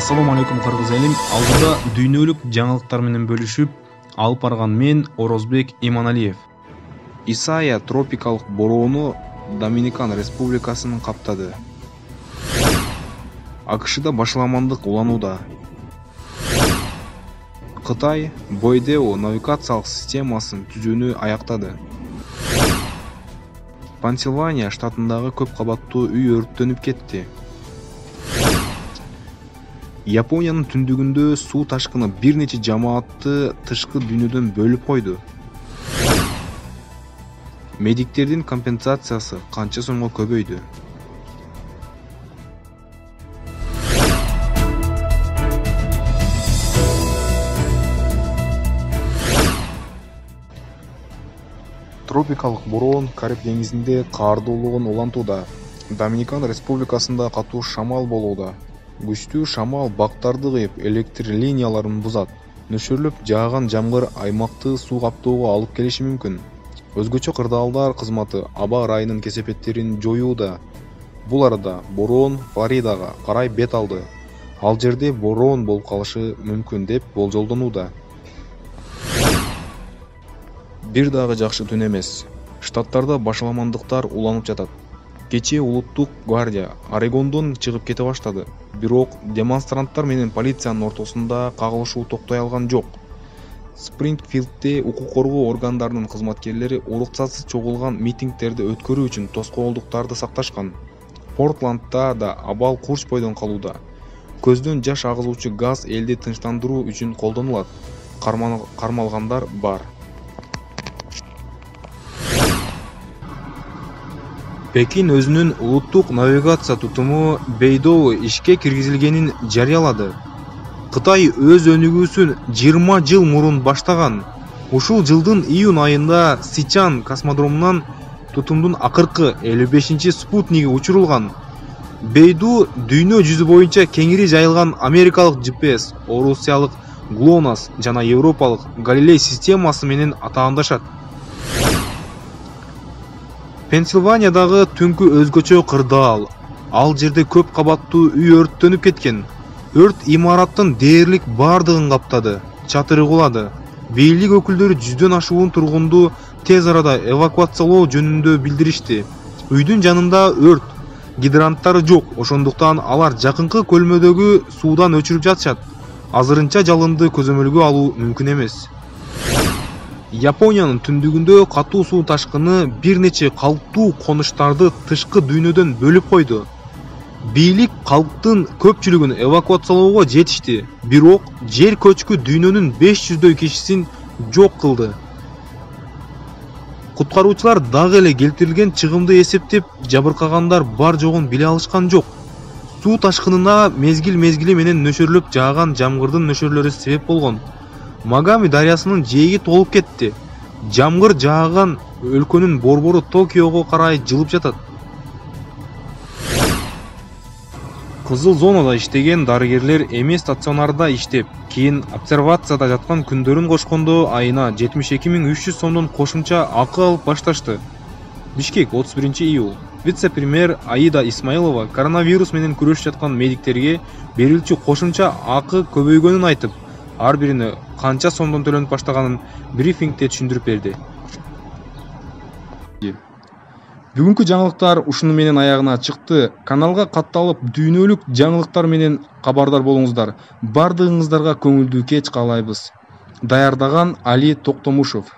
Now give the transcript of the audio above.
Assalamu алейкум кыргыз элим. Алдыда дүйнөлүк жаңылыктар менен бөлүшүп алып барган мен Орозбек Иманалиев. Исайя тропикалык бороону Доминикан Республикасын каптады. АКШда башаламандык уланууда. Кытай Бойдео навигациялык системасын түзүүнү аяктады. Пенсильвания штатындагы көп кабаттуу үй өрттөнүп кетти. Япониянын түндүгүндө суу ташкыны бир нече жамаатты тышкы дүйнөдөн бөлүп койду. Медиктердин компенсациясы канча сомго көбөйдү? Тропикалык бороон Кариб деңизинде каардуулугун улантууда. Доминикан Республикасында катуу шамал болууда. Күчтүү шамал бактарды кыйып, электр линияларын бузат. Нөшөрлөп жааган жамгыр аймакты суу каптоого алып келиши мүмкүн. Өзгөчө кырдаалдар кызматы аба ырайынын кесепеттерин жоюуда. Бул арада бороон Флоридага карай бет алды. Ал жерде бороон болуп калышы мүмкүн деп болжолдонууда. Бир дагы жакшы түн эмес. Штаттарда башаламандыктар уланып жатат. Кечээ улуттук гвардия Орегондон чыгып кете баштады. Бирок демонстранттар менен полициянын ортосунда кагылышуу токтой алган жок. Спрингфилдде укук коргоо органдарынын кызматкерлери уруксатсыз чогулган митингдерди өткөрүү үчүн тоскоолдуктарды сакташкан. Портландда да абал курч бойдон калууда. Көздөн жаш агызуучу газ элди тынчтандыруу үчүн колдонулат. Кармалгандар бар. Пекин өзүнүн улуттук навигация тутуму Бейдоу ишке киргизилгенин жарыялады. Кытай өз өнүгүүсүн 20 жыл мурун баштаган. Ушул жылдын июнь айында Сичан космодромунан тутумдун акыркы 55-чи спутниги учурулган. Бейду дүйнө жүзү боюнча кеңири жайылган америкалык GPS, орусиялык GLONASS жана европалык Галилей системасы менен атаандашат. Пенсильваниядагы түнкү өзгөчө кырдаал. Ал жерде көп кабаттуу үй өрттөнүп кеткен. Өрт имараттын дээрлик бардыгын каптады. Чатыры кулады. Бийлик өкүлдөрү 100дөн ашуун тургунду тез арада эвакуациялоо жөнүндө билдиришти. Үйдүн жанында өрт, гидранттары жок, ошондуктан алар жакынкы көлмөдөгү суудан өчүрүп жатышат. Азырынча жалынды көзөмөлгө алуу мүмкүн эмес. Япониянын түндүгүндө катуу суу ташкыны бир нече калктуу конуштарды тышкы дүйнөдөн бөлүп койду. Бийлик калктын көпчүлүгүн эвакуациялоого жетишти, бирок жер көчкү дүйнөнүн 500дөй кишисин жок кылды. Куткаруучулар дагы эле келтирилген чыгымды эсептеп, жабыркагандар бар жогун биле алышкан жок. Суу ташкынына мезгил-мезгили менен нөшөрлөп жааган жамгырдын нөшөрлөрү себеп болгон. Магами дарыясынын жээги толуп кетти. Жамгыр жааган өлкөнүн борбору Токиого карай жылып жатат. Кызыл зонада иштеген дарыгерлер эми стационарда иштеп, кийин обсервацияда жаткан күндөрүн кошкондо айына 72.300 сомдон кошумча акы алып башташты. Бишкек 31-июль. Вице-премьер Аида Исмаилова коронавирус менен күрөшүп жаткан медиктерге берилчү кошумча акы көбөйгөнүн айтып, ар бирине канча сомдон төлөнүп баштаганын брифингде түшүндүрүп берди. Бүгүнкү жаңылыктар ушуну менен аягына чыкты. Каналга катталып, дүйнөлүк жаңылыктар менен кабардар болуңуздар. Бардыгыңыздарга көңүлдүү кеч каалайбыз. Даярдаган Али Токтомушев.